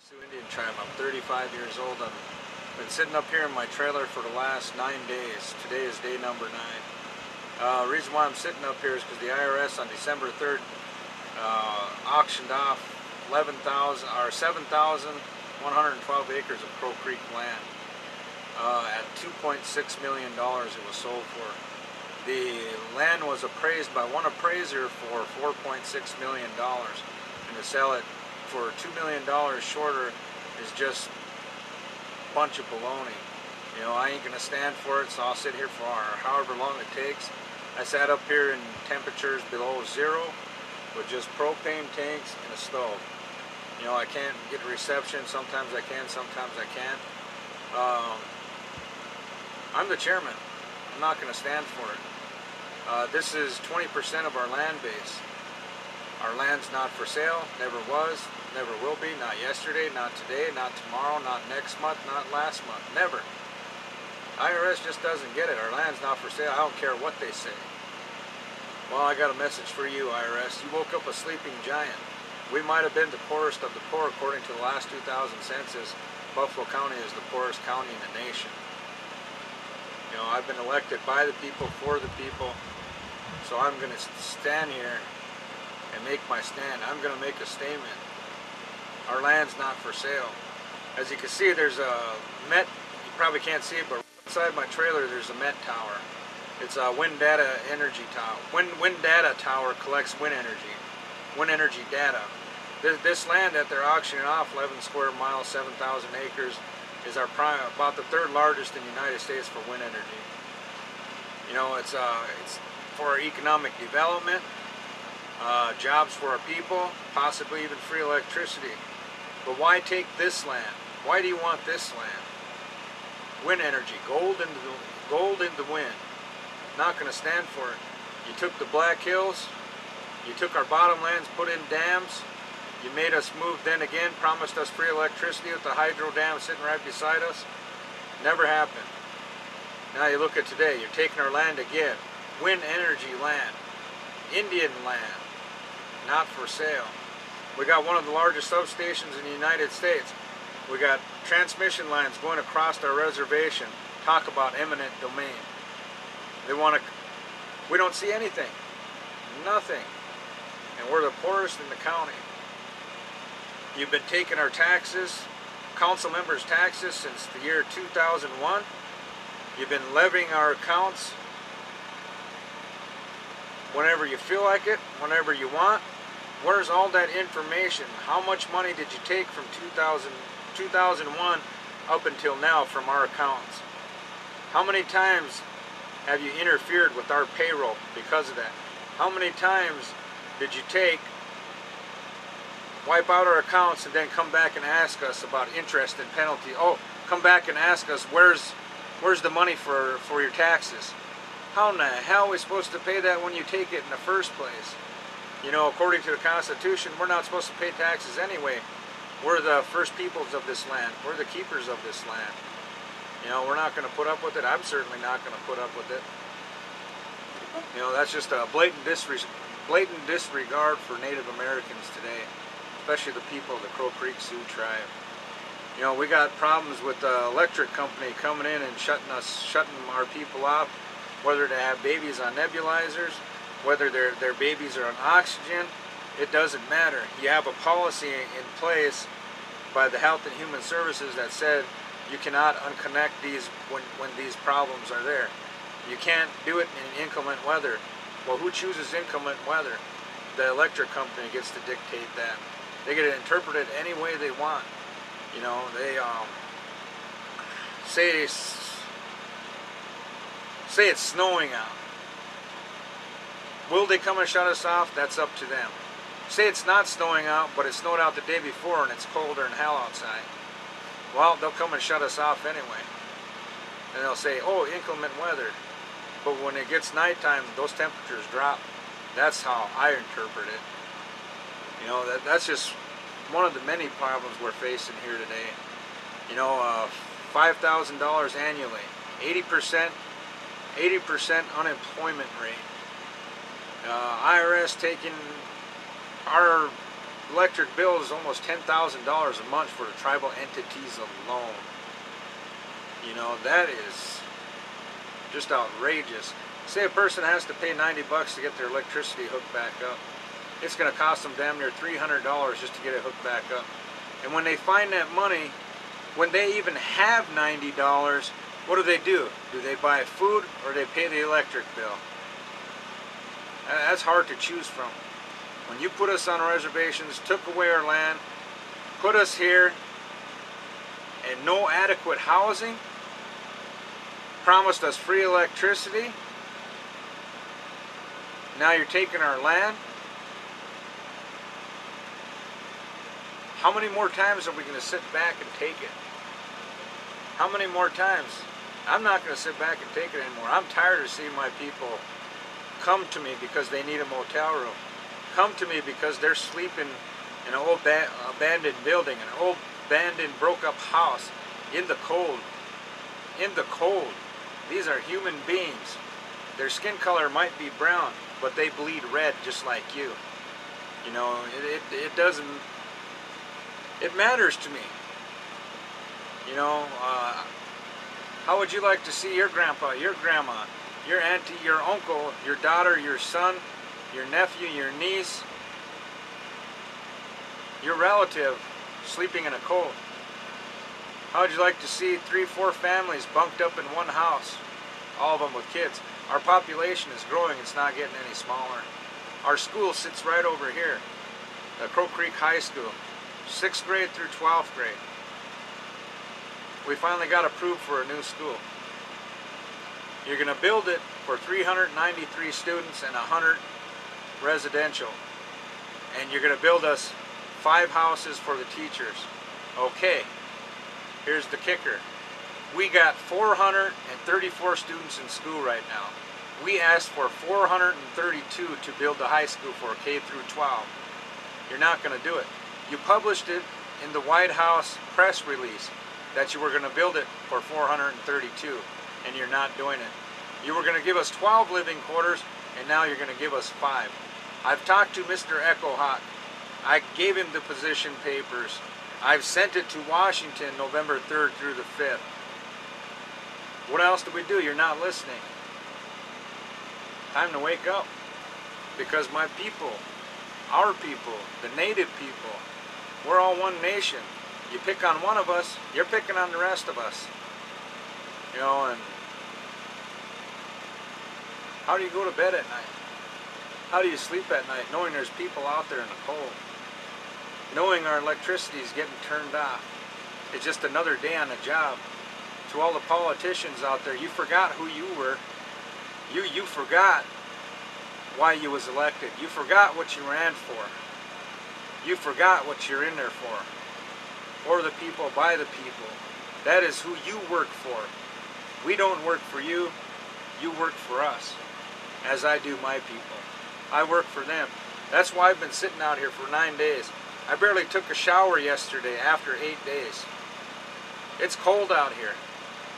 Sazue Indian tribe. I'm 35 years old. I've been sitting up here in my trailer for the last 9 days. Today is day number 9. Reason why I'm sitting up here is because the IRS on December 3rd auctioned off 7,112 acres of Crow Creek land at $2.6 million. It was sold for. The land was appraised by one appraiser for $4.6 million, and to sell it for $2 million shorter is just a bunch of baloney. You know, I ain't gonna stand for it, so I'll sit here for however long it takes. I sat up here in temperatures below zero with just propane tanks and a stove. You know, I can't get reception. Sometimes I can, sometimes I can't. I'm the chairman. I'm not gonna stand for it. This is 20% of our land base. Our land's not for sale, never was, never will be, not yesterday, not today, not tomorrow, not next month, not last month, never. IRS just doesn't get it. Our land's not for sale. I don't care what they say. Well, I got a message for you, IRS. You woke up a sleeping giant. We might have been the poorest of the poor according to the last 2000 census. Buffalo County is the poorest county in the nation. You know, I've been elected by the people, for the people, so I'm going to stand here and make my stand. I'm going to make a statement. Our land's not for sale. As you can see, there's a Met, you probably can't see it, but inside my trailer there's a Met tower. It's a wind data energy tower. Wind data tower collects wind energy data. This land that they're auctioning off, 11 square miles, 7,000 acres, is about the third largest in the United States for wind energy. You know, it's for economic development, jobs for our people, possibly even free electricity. But why take this land? Why do you want this land? Wind energy, gold in the wind. Not going to stand for it. You took the Black Hills, you took our bottomlands, put in dams, you made us move then again, promised us free electricity with the hydro dam sitting right beside us. Never happened. Now you look at today, you're taking our land again. Wind energy land, Indian land, not for sale. We got one of the largest substations in the United States. We got transmission lines going across our reservation. Talk about eminent domain. We don't see anything, nothing, and we're the poorest in the county. You've been taking our taxes, council members' taxes, since the year 2001. You've been levying our accounts whenever you feel like it, whenever you want. Where's all that information? How much money did you take from 2001 up until now from our accounts? How many times have you interfered with our payroll because of that? How many times did you wipe out our accounts and then come back and ask us about interest and penalty? Oh, come back and ask us where's the money for your taxes? How in the hell are we supposed to pay that when you take it in the first place? You know, according to the Constitution, we're not supposed to pay taxes anyway. We're the first peoples of this land. We're the keepers of this land. You know, we're not going to put up with it. I'm certainly not going to put up with it. You know, that's just a blatant disregard for Native Americans today, especially the people of the Crow Creek Sioux tribe. You know, we got problems with the electric company coming in and shutting our people off, whether they have babies on nebulizers, whether their babies are on oxygen. It doesn't matter. You have a policy in place by the Health and Human Services that said you cannot unconnect these when these problems are there. You can't do it in inclement weather. Well, who chooses inclement weather? The electric company gets to dictate that. They get to interpret it any way they want. You know, they say it's snowing out. Will they come and shut us off? That's up to them. Say it's not snowing out, but it snowed out the day before and it's colder than hell outside. Well, they'll come and shut us off anyway. And they'll say, oh, inclement weather. But when it gets nighttime, those temperatures drop. That's how I interpret it. You know, that's just one of the many problems we're facing here today. You know, $5,000 annually, 80% unemployment rate. IRS taking our electric bill is almost $10,000 a month for the tribal entities alone. You know, that is just outrageous. Say a person has to pay 90 bucks to get their electricity hooked back up. It's going to cost them damn near $300 just to get it hooked back up. And when they find that money, when they even have $90, what do? Do they buy food or they pay the electric bill? That's hard to choose from. When you put us on reservations, took away our land, put us here, and no adequate housing, promised us free electricity, now you're taking our land. How many more times are we going to sit back and take it? How many more times? I'm not going to sit back and take it anymore. I'm tired of seeing my people come to me because they need a motel room. Come to me because they're sleeping in an old abandoned building, an old abandoned broke up house in the cold. In the cold. These are human beings. Their skin color might be brown, but they bleed red just like you. You know, it doesn't, it matters to me. You know, how would you like to see your grandpa, your grandma, your auntie, your uncle, your daughter, your son, your nephew, your niece, your relative sleeping in a cold? How would you like to see 3, 4 families bunked up in one house, all of them with kids? Our population is growing, it's not getting any smaller. Our school sits right over here, the Crow Creek High School, 6th grade through 12th grade. We finally got approved for a new school. You're going to build it for 393 students and 100 residential. And you're going to build us 5 houses for the teachers. Okay, here's the kicker. We got 434 students in school right now. We asked for 432 to build the high school for K through 12. You're not going to do it. You published it in the White House press release that you were going to build it for 432, and you're not doing it. You were going to give us 12 living quarters, and now you're going to give us 5. I've talked to Mr. Echo Hawk. I gave him the position papers. I've sent it to Washington November 3rd through the 5th. What else do we do? You're not listening. Time to wake up. Because my people, our people, the native people, we're all one nation. You pick on one of us, you're picking on the rest of us. You know, and how do you go to bed at night? How do you sleep at night knowing there's people out there in the cold? Knowing our electricity is getting turned off. It's just another day on the job. To all the politicians out there, you forgot who you were. You forgot why you was elected. You forgot what you ran for. You forgot what you're in there for. For the people, by the people. That is who you work for. We don't work for you. You work for us. As I do my people. I work for them. That's why I've been sitting out here for 9 days. I barely took a shower yesterday after 8 days. It's cold out here.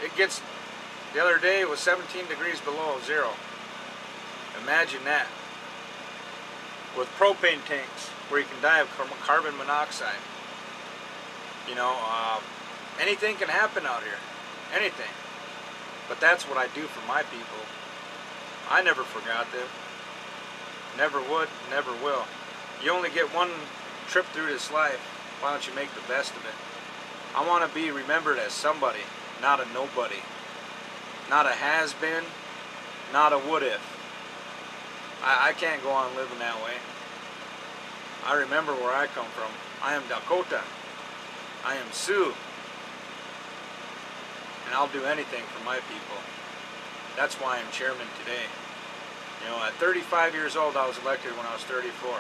It gets, the other day it was 17 degrees below zero. Imagine that. With propane tanks where you can die of carbon monoxide. You know, anything can happen out here. Anything. But that's what I do for my people. I never forgot them. Never would, never will. You only get one trip through this life. Why don't you make the best of it? I want to be remembered as somebody, not a nobody. Not a has-been, not a would-if. I can't go on living that way. I remember where I come from. I am Dakota. I am Sioux. And I'll do anything for my people. That's why I'm chairman today. You know, at 35 years old, I was elected when I was 34.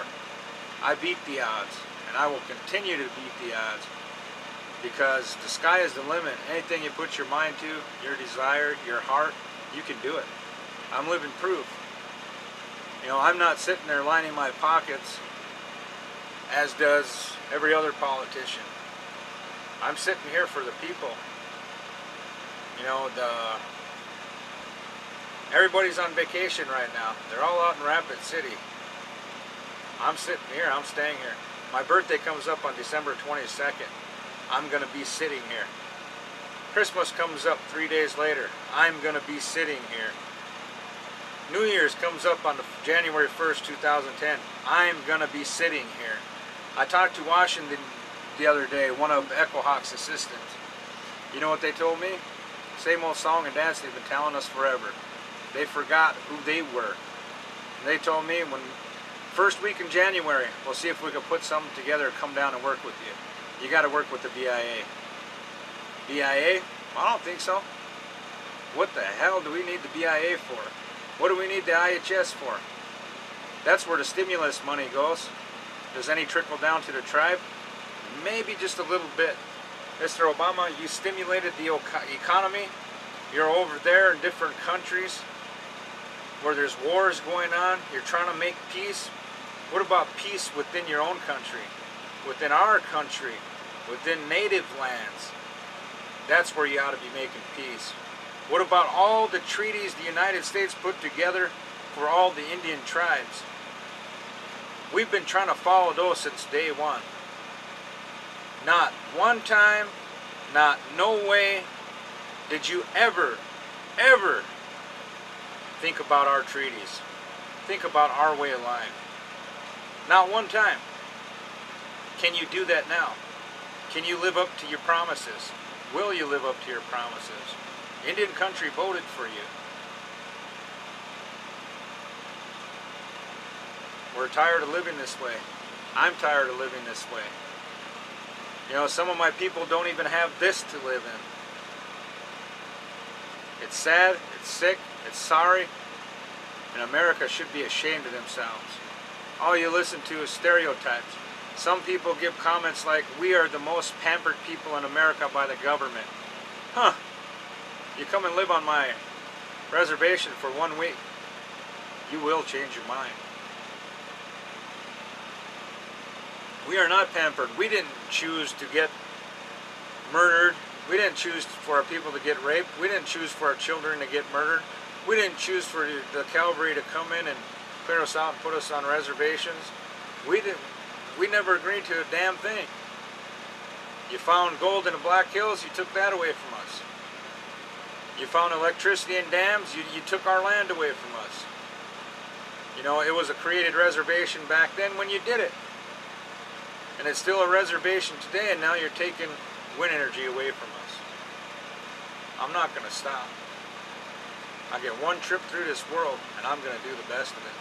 I beat the odds, and I will continue to beat the odds, because the sky is the limit. Anything you put your mind to, your desire, your heart, you can do it. I'm living proof. You know, I'm not sitting there lining my pockets as does every other politician. I'm sitting here for the people. You know, everybody's on vacation right now. They're all out in Rapid City. I'm sitting here, I'm staying here. My birthday comes up on December 22nd. I'm going to be sitting here. Christmas comes up 3 days later. I'm going to be sitting here. New Year's comes up on January 1st, 2010. I'm going to be sitting here. I talked to Washington the other day, one of Echo Hawk's assistants. You know what they told me? Same old song and dance they've been telling us forever. They forgot who they were. And they told me, when first week in January, we'll see if we can put something together, come down and work with you. You got to work with the BIA. BIA? I don't think so. What the hell do we need the BIA for? What do we need the IRS for? That's where the stimulus money goes. Does any trickle down to the tribe? Maybe just a little bit. Mr. Obama, you stimulated the economy. You're over there in different countries where there's wars going on. You're trying to make peace. What about peace within your own country? Within our country? Within native lands? That's where you ought to be making peace. What about all the treaties the United States put together for all the Indian tribes? We've been trying to follow those since day one. Not one time, not no way did you ever think about our treaties. Think about our way of life. Not one time. Can you do that now? Can you live up to your promises? Will you live up to your promises? Indian country voted for you. We're tired of living this way. I'm tired of living this way. You know, some of my people don't even have this to live in. It's sad, it's sick, it's sorry, and America should be ashamed of themselves. All you listen to is stereotypes. Some people give comments like, we are the most pampered people in America by the government. Huh. You come and live on my reservation for 1 week, you will change your mind. We are not pampered. We didn't choose to get murdered. We didn't choose for our people to get raped. We didn't choose for our children to get murdered. We didn't choose for the cavalry to come in and clear us out and put us on reservations. We never agreed to a damn thing. You found gold in the Black Hills, you took that away from us. You found electricity in dams, you took our land away from us. You know, it was a created reservation back then when you did it. And it's still a reservation today, and now you're taking wind energy away from us. I'm not going to stop. I get one trip through this world, and I'm going to do the best of it.